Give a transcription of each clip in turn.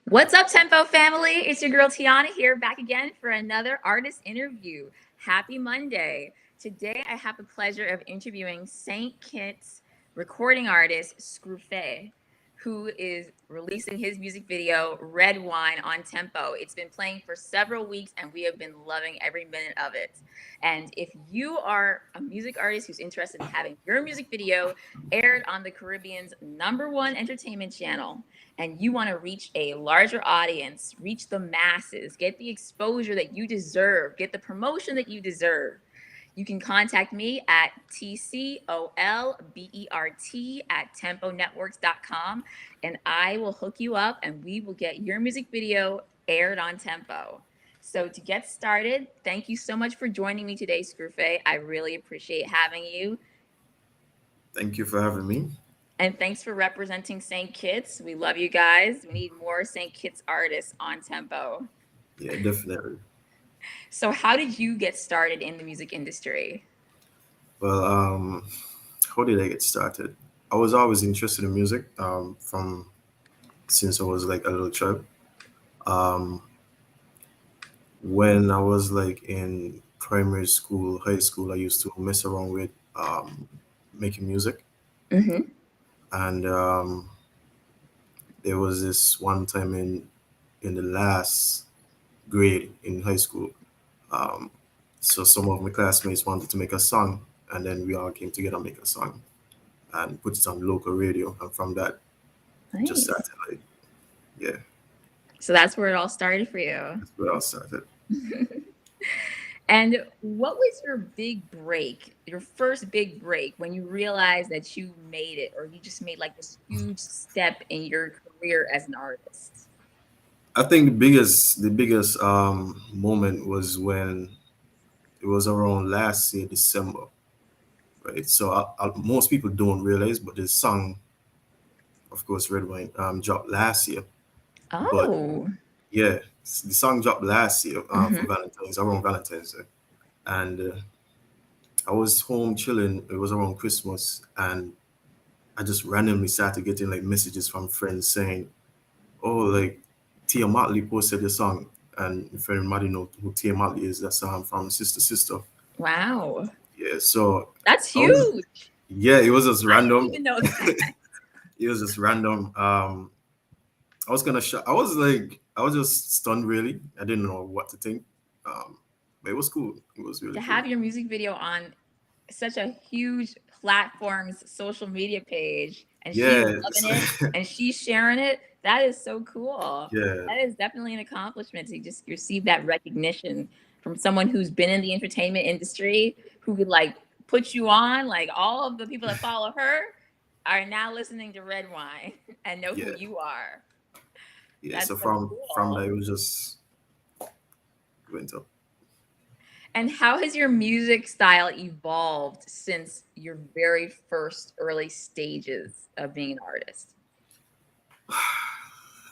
What's up, Tempo family? It's your girl Tiana here, back again for another artist interview. Happy Monday. Today, I have the pleasure of interviewing St. Kitts recording artist Scruphé, who is releasing his music video, Red Wine, on Tempo. It's been playing for several weeks, and we have been loving every minute of it. And if you are a music artist who's interested in having your music video aired on the Caribbean's #1 entertainment channel, and you want to reach a larger audience, reach the masses, get the exposure that you deserve, get the promotion that you deserve, you can contact me at tcolbert@temponetworks.com, and I will hook you up and we will get your music video aired on Tempo. So to get started, thank you so much for joining me today, Scruphé. I really appreciate having you. Thank you for having me. And thanks for representing St. Kitts. We love you guys. We need more St. Kitts artists on Tempo. Yeah, definitely. So, how did you get started in the music industry? Well, how did I get started? I was always interested in music from since I was like a little child. Um, when I was like in primary school, high school, I used to mess around with making music, Mm-hmm. and there was this one time in the last grade in high school. Um, so some of my classmates wanted to make a song, and then we all came together and make a song and put it on local radio. And from that, it just Nice. started like, yeah, So that's where it all started for you. that's where I started. And what was your big break, your first big break when you realized that you made it or you just made like this huge step in your career as an artist? I think the biggest moment was when it was around last year December, right? So most people don't realize, but the song, of course, Red Wine, dropped last year. But Oh. yeah, the song dropped last year for Mm-hmm. Valentine's, around Valentine's Day, and I was home chilling. It was around Christmas, and I just randomly started getting like messages from friends saying, "Oh, like Tia Motley posted your song," and if anybody know who Tia Motley is, that's from Sister Sister. Wow. Yeah, so That's I was, huge. yeah, it was just I didn't random. even know that. It was just random. I was gonna I was like, I was just stunned. Really, I didn't know what to think. Um, but it was cool. It was really To cool. have your music video on such a huge platform's social media page and she's Yeah, loving it and she's sharing it, that is so cool. yeah, That is definitely an accomplishment to just receive that recognition from someone who's been in the entertainment industry, who could like put you on. Like all of the people that follow her are now listening to Red Wine and know who yeah, you are. yeah. That's So so from that, cool. it was just went up. And how has your music style evolved since your very first early stages of being an artist?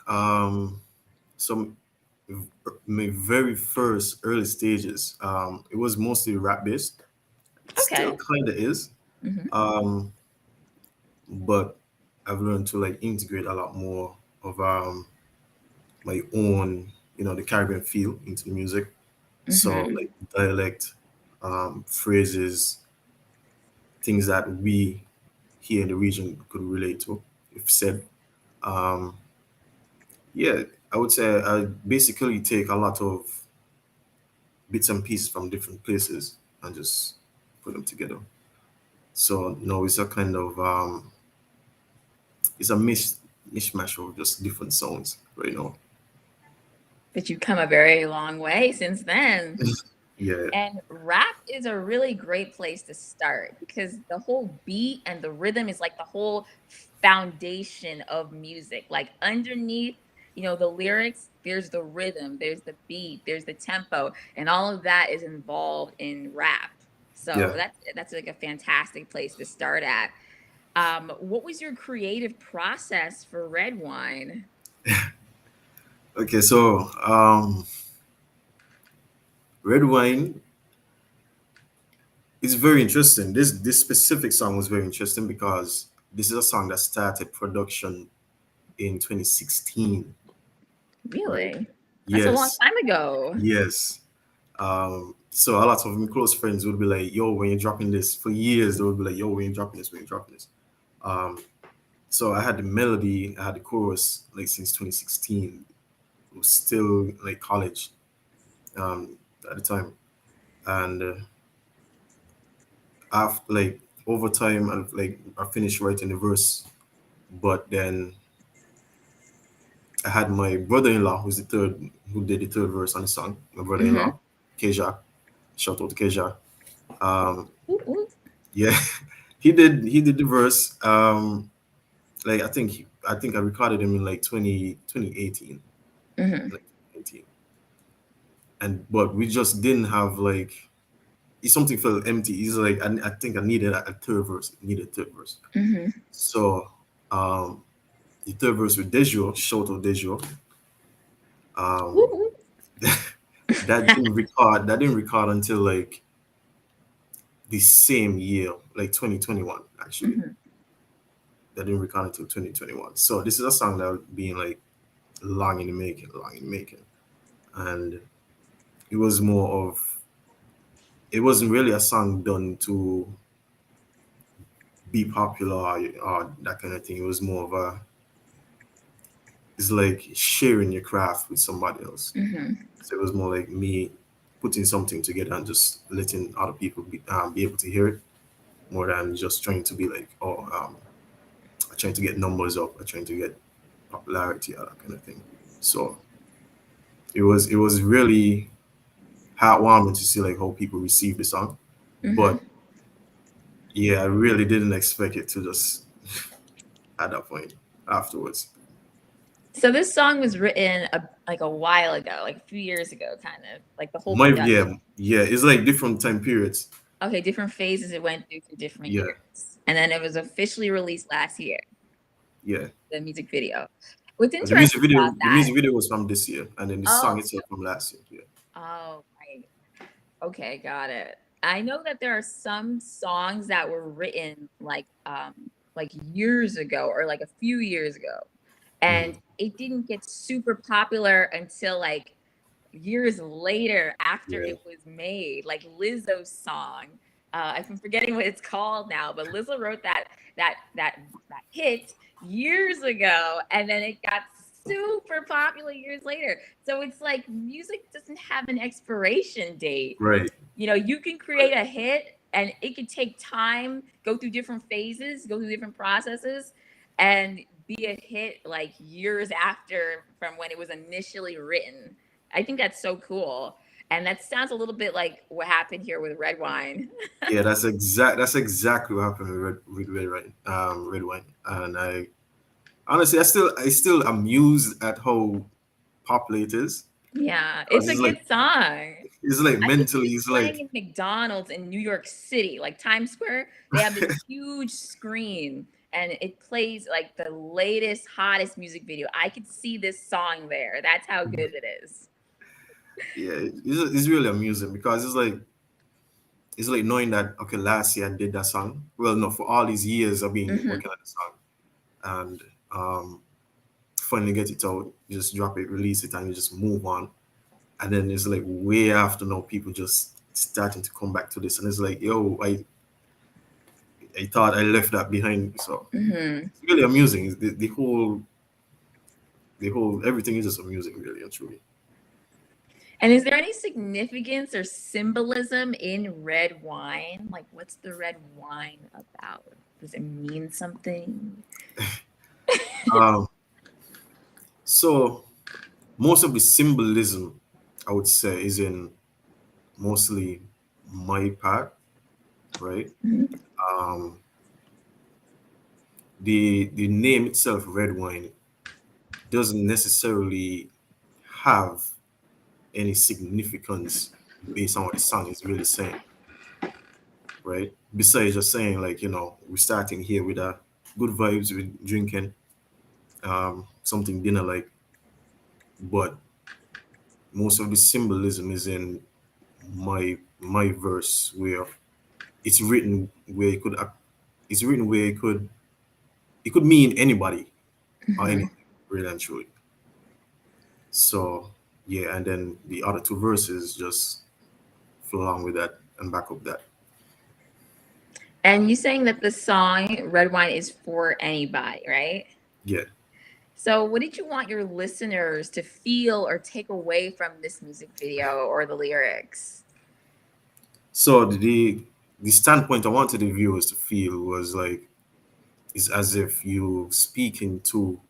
Um, so my very first early stages, it was mostly rap based. It still Okay. kind of is, Hmm. um, but I've learned to like integrate a lot more of my own, the Caribbean feel into the music. So Hmm. like dialect, phrases, things that we here in the region could relate to, if said. Um, yeah, I would say I basically take a lot of bits and pieces from different places and just put them together. So no, it's a kind of it's a mishmash of just different sounds right now. But you've come a very long way since then. Yeah, And rap is a really great place to start because the whole beat and the rhythm is like the whole foundation of music. Like underneath, the lyrics, there's the rhythm, there's the beat, there's the tempo, and all of that is involved in rap. So yeah. that's like a fantastic place to start at. What was your creative process for Red Wine? Okay, so red wine is very interesting. This specific song was very interesting because this is a song that started production in 2016. right? Really? That's a long Yes, time ago. yes. So a lot of my close friends would be like, "Yo, when you're dropping this?" For years, they would be like, "Yo, when you dropping this? When you dropping this?" Um, so I had the melody, I had the chorus like since 2016. It was still like college um, at the time, and after like over time, I finished writing the verse, but then I had my brother-in-law, who did the third verse on the song. My Mm-hmm. brother-in-law, Keja, shout out to Keja. Um, Ooh, ooh. yeah, he did the verse. Like I think I recorded him in like 2018, Mm-hmm. like 2018, and but we just didn't have like something felt empty. He's like I think I needed a third verse. Needed a third verse. Mm-hmm. So um, the third verse with Dejo, shout out Dejo. Um, Ooh, that didn't record until like the same year, like 2021 actually. mm-hmm. That didn't record until 2021. So this is a song that being like long in the making, long in the making. And it was more of it wasn't really a song done to be popular or that kind of thing. It was more of a it's like sharing your craft with somebody else. Mm-hmm. So it was more like me putting something together and just letting other people be able to hear it more than just trying to be like, trying to get numbers up, or trying to get popularity or that kind of thing. So it was really heartwarming to see like how people receive the song. Mm-hmm. But yeah, I really didn't expect it to just at that point afterwards. So this song was written like a while ago, like a few years ago, kind of like the whole My production. yeah, it's like different time periods. Okay, different phases it went through for different Yeah, years, and then it was officially released last year. yeah. The music video. What's The music interesting video about the that? music video was from this year, and then the song Oh, itself from last year. Yeah. oh, right. Okay, got it. I know that there are some songs that were written like years ago or like a few years ago, and Mhm. it didn't get super popular until like years later after Yeah. it was made, like Lizzo's song. I'm forgetting what it's called now, but Lizzo wrote that hit years ago, and then it got super popular years later. So it's like music doesn't have an expiration date. Right. You can create a hit, and it can take time, go through different phases, go through different processes, and be a hit like years after from when it was initially written. I think that's so cool. And that sounds a little bit like what happened here with red wine. Yeah, that's exactly what happened with red wine. And I honestly I still amused at how popular it is. Yeah, it's 'Cause a good song. it's like I can mentally see it it's playing like in McDonald's in New York City, like Times Square. They have this huge screen and it plays like the latest, hottest music video. I could see this song there. That's how good it is. yeah, it's really amusing because it's like knowing that okay, last year I did that song. Well, no, for all these years I've been Hmm. working on the song, and finally get it out, you just drop it, release it, and you just move on. And then it's like way after now, people just starting to come back to this, and it's like, yo, I thought I left that behind. So Hmm. it's really amusing. It's the whole everything is just amusing, really and truly. And is there any significance or symbolism in red wine? Like, what's the red wine about? Does it mean something? Um, so most of the symbolism, I would say, is in mostly my part, right? Mhm. Um, the name itself, red wine, doesn't necessarily have any significance based on what the song is really saying, right? Besides just saying like, we're starting here with a good vibes with drinking, something dinner like, but most of the symbolism is in my verse where it's written where it could mean anybody or Mhm. anything, really and truly. So yeah, and then the other two verses just flow along with that and back up that. And you saying that the song Red Wine is for anybody, right? Yeah. So, what did you want your listeners to feel or take away from this music video or the lyrics? So the standpoint I wanted the viewers to feel was like it's as if you speaking to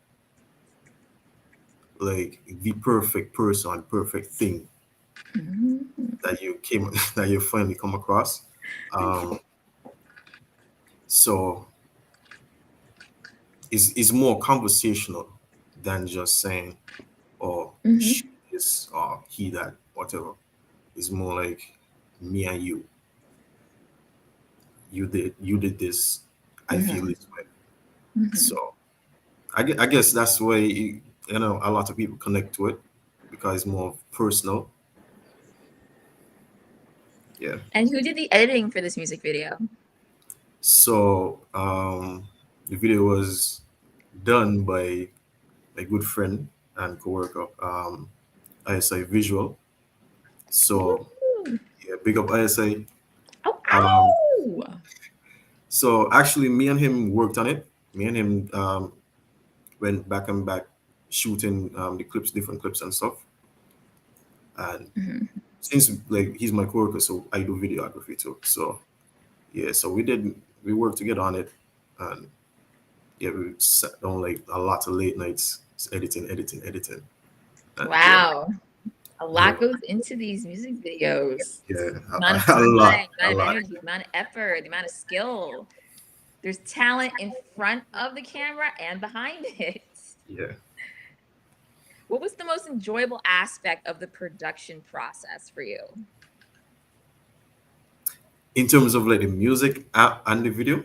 like the perfect person, perfect thing Mhm. that you came that you finally come across. Um, so it's more conversational than just saying, "Oh, she Mhm. this or he that," whatever. It's more like me and you. You did this. I feel Mhm. this way. Mhm. So I guess that's why a lot of people connect to it because it's more personal. Yeah. And who did the editing for this music video? So the video was done by my good friend and coworker, ISI Visual. So Woo! yeah, big up ISI. Oh, Um, ow! so actually, me and him worked on it. Me and him went back and back shooting the clips, different clips and stuff. And Mhm. since like he's my coworker, so I do videography too. So yeah, so we worked together on it, and yeah, we sat down like a lot of late nights just editing, and yeah, Wow. A yeah, lot goes into these music videos. yeah, The amount of a time, lot, the a amount of lot, energy, the amount of effort, the amount of skill. There's talent in front of the camera and behind it. yeah. What was the most enjoyable aspect of the production process for you? In terms of like the music and the video,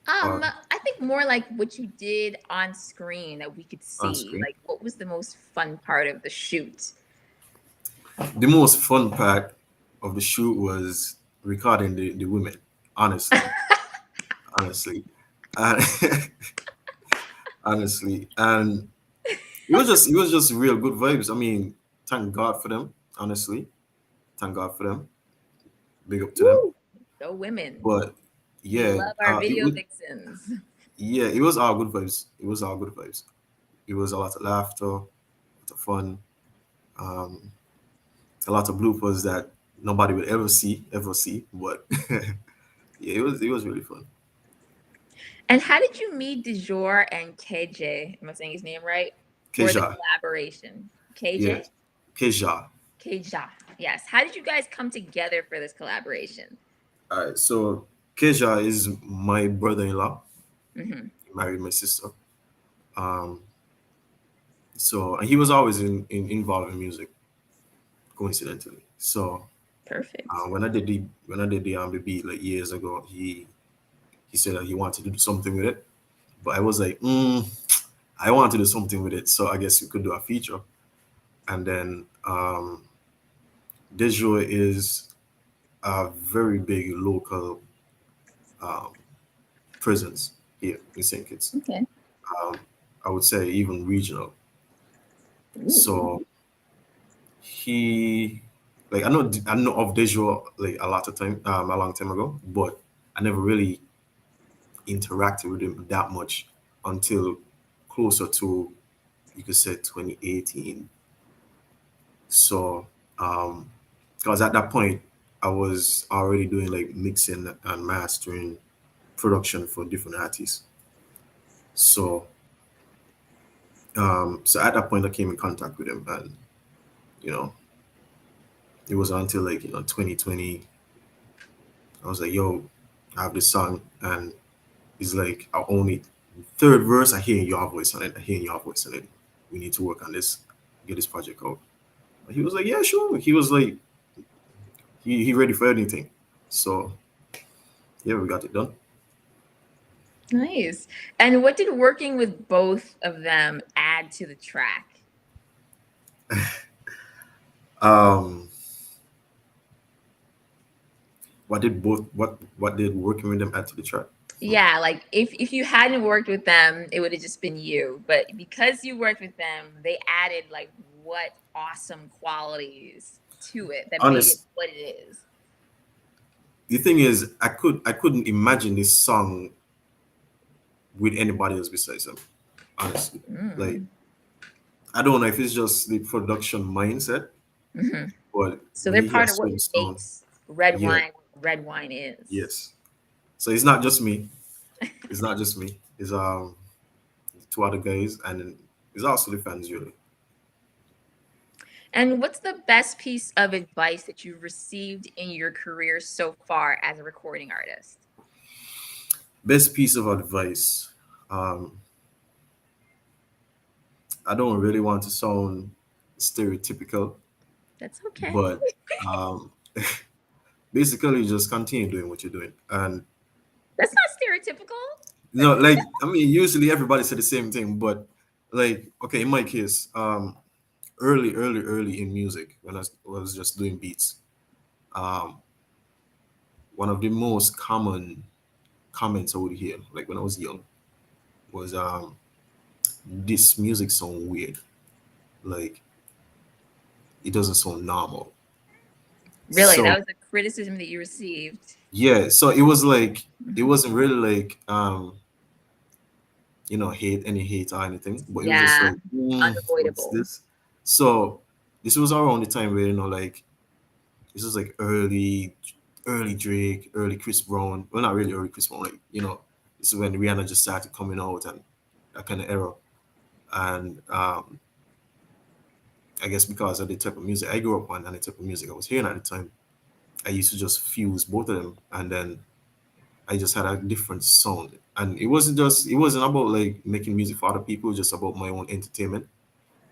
or I think more like what you did on screen that we could on see. screen, Like, what was the most fun part of the shoot? the most fun part of the shoot was recording the women. Honestly, honestly, and honestly, and it was just real good vibes. I mean, thank God for them. Honestly, thank God for them. Big up to them. Woo! Go women. But We yeah, love our it video was vixens. yeah, it was all good vibes. It was all good vibes. It was a lot of laughter, a lot of fun, um, a lot of bloopers that nobody would ever see. But yeah, it was really fun. And how did you meet DeJour and KJ? Am I saying his name right? For the Keja, collaboration. KJ? yeah, Keja. Keja. Yes. How did you guys come together for this collaboration? All right, so Keja is my brother-in-law. Hmm. He married my sister. Um, so and he was always involved in music, coincidentally. So Perfect. when I did the beat like years ago, he said that he wanted to do something with it, but I was like, I want to do something with it, so I guess you could do a feature. And then Dejo is a very big local um, presence here in St. Kitts. Okay. Um, I would say even regional. Ooh. So he, like, I know of Dejo like a long time ago, but I never really interacted with him that much until closer to, you could say, 2018. So, um, because at that point I was already doing like mixing and mastering production for different artists. So, so at that point I came in contact with him, and you know, it was until like 2020. I was like, "Yo, I have this song," and he's like, "I only third verse. I hear your voice on it. I hear your voice on it. We need to work on this, get this project out." He was like, "Yeah, sure." He was like, he ready for anything. So yeah, we got it done. Nice. And what did working with both of them add to the track? Um, what did working with them add to the track? Yeah, like if you hadn't worked with them, it would have just been you. But because you worked with them, they added like what awesome qualities to it that made it Honest, what it is. the thing is, I couldn't imagine this song with anybody else besides him. Honestly, like Mm. I don't know if it's just the production mindset, Hmm. but So when they're you hear a part of what certain song, makes red yeah, wine what red wine is. yes. So it's not just me. It's not just me. It's two other guys, and then it's also the fans really. And what's the best piece of advice that you've received in your career so far as a recording artist? Best piece of advice. Um, I don't really want to sound stereotypical, That's okay. but um, basically just continue doing what you're doing. And That's not stereotypical. like I mean, usually everybody said the same thing, but like okay, in my case, early in music when was just doing beats, um, one of the most common comments I would hear, like when I was young, was this music sound weird, like it doesn't sound normal. Really, that So was a criticism that you received. yeah, so it was like it Mhm. wasn't really like hate or anything, but it was just Yeah, like what's unavoidable. this? So this was around the time where like this was like early Drake, early Chris Brown. Well, not really early Chris Brown, like this is when Rihanna just started coming out and that kind of era. And I guess because of the type of music I grew up on and the type of music I was hearing at the time, I used to just fuse both of them, and then I just had a different sound. And it wasn't about like making music for other people, just about my own entertainment.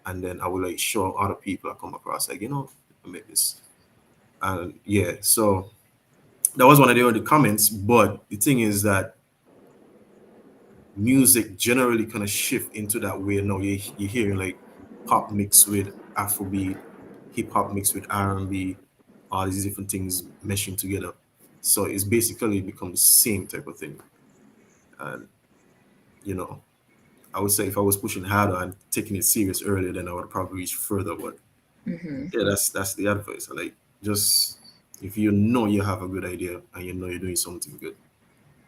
And then I would like show other people I come across, like, I make this. And yeah, so that was one of the early comments. But the thing is that music generally kind of shift into that way now. You hear like pop mixed with Afrobeat, hip hop mixed with R&B, all these different things meshing together. So it's basically become the same type of thing. And you know, I would say if I was pushing harder and taking it serious earlier, then I would probably reach further. But Hmm. yeah, that's the advice. Like just if you know you have a good idea and you know you're doing something good,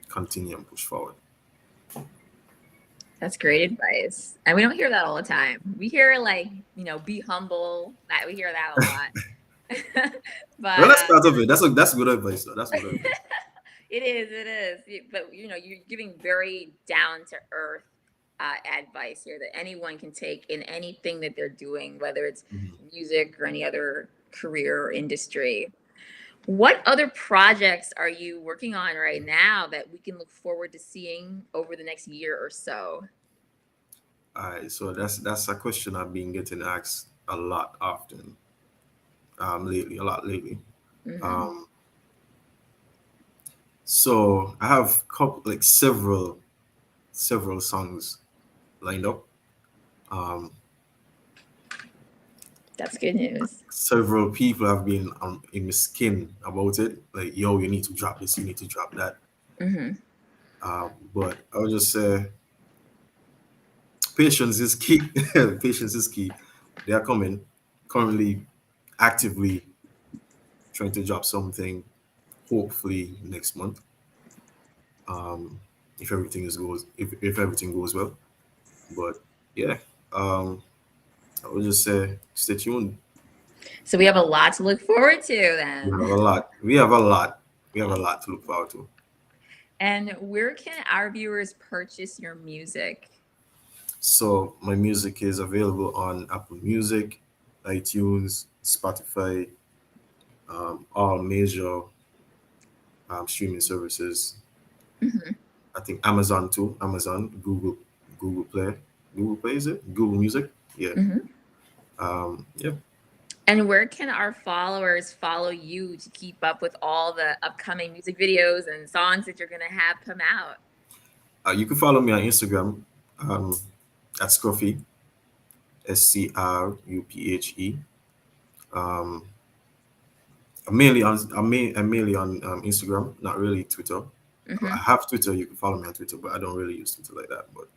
continue and push forward. That's great advice. And we don't hear that all the time. We hear like, be humble. That we hear that a lot. Well, But that's part of it. That's good advice. Though. That's good advice. it is. But you're giving very down to earth advice here that anyone can take in anything that they're doing, whether it's Mhm. music or any other career or industry. What other projects are you working on right now that we can look forward to seeing over the next year or so? All right, so that's a question I've been getting asked a lot often lately, a lot lately. Hmm. Um, so I have couple like several songs lined up. Um, That's good news. Several people have been in my skin about it, like, yo, you need to drop this, you need to drop that. Hmm. But I would just say patience is key. Patience is key. They are coming, currently actively trying to drop something, hopefully next month. Um, if everything goes well. But yeah, um, I would just say stay tuned. So we have a lot to look forward to We have then. a lot. We have a lot. We have a lot to look forward to. And where can our viewers purchase your music? So my music is available on Apple Music, iTunes, Spotify, all major streaming services. Hmm. I think Amazon too. Amazon, Google Play, Google Play is it? Google Music. Yeah. Hmm. Yeah. And where can our followers follow you to keep up with all the upcoming music videos and songs that you're going to have come out? You can follow me on Instagram um, at Scruffy, Scruphe. Um, I'm mainly on Instagram, not really Twitter. I Mm-hmm. have Twitter. You can follow me on Twitter, but I don't really use Twitter like that. But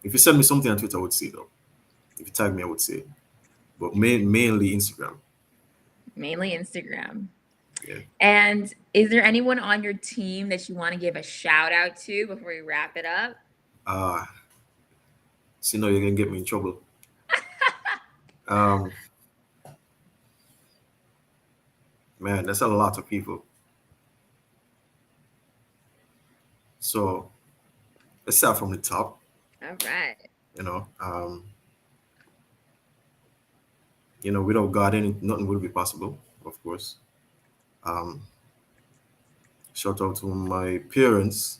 if you send me something on Twitter, I would see it though. If you tag me, I would see it. But mainly Instagram. Mainly Instagram. Yeah. And is there anyone on your team that you want to give a shout out to before we wrap it up? So you know you're gonna get me in trouble. Um, Man, that's a lot of people. So let's start from the top. All right. You know, without God, nothing would be possible. Of course. Um, Shout out to my parents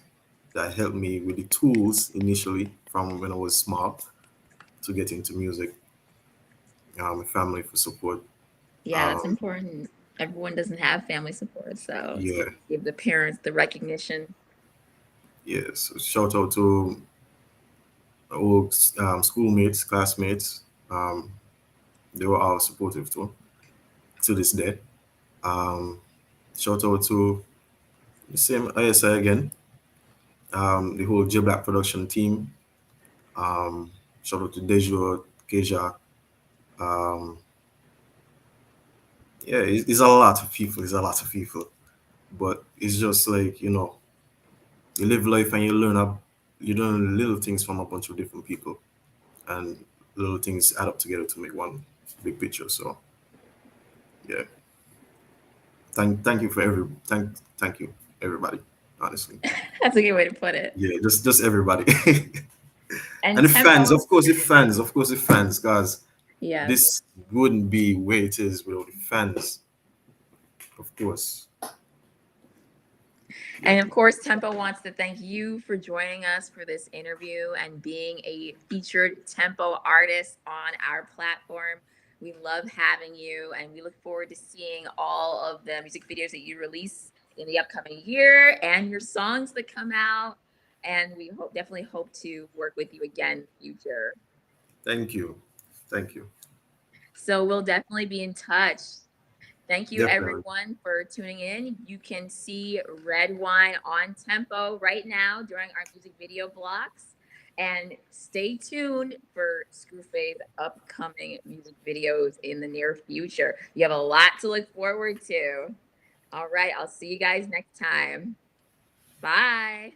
that helped me with the tools initially from when I was small to get into music. My family for support. Yeah, that's Um, important. Everyone doesn't have family support, so it's good yeah, to give the parents the recognition. yeah. So shout out to my old schoolmates, classmates. Um, they were all supportive too to this day. Um, Shout out to the same ISI again, the whole J Black production team. Um, Shout out to Dejo, Keja. Um, yeah, it's a lot of people. It's a lot of people, but it's just like you live life and you learn little things from a bunch of different people, and little things add up together to make one big picture. So yeah, thank you for thank you everybody. Honestly, That's a good way to put it. yeah, just everybody. And And the fans, Tempo, of course, the fans, guys. yes. This wouldn't be where it is without the fans, of course. Yeah, And of course, Tempo wants to thank you for joining us for this interview and being a featured Tempo artist on our platform. We love having you, and we look forward to seeing all of the music videos that you release in the upcoming year and your songs that come out. And we definitely hope to work with you again in the future. thank you, thank you, So we'll definitely be in touch. Thank you, definitely. everyone, for tuning in. You can see Red Wine on Tempo right now during our music video blocks. And stay tuned for Scruphé's upcoming music videos in the near future. You have a lot to look forward to. All right, I'll see you guys next time. Bye.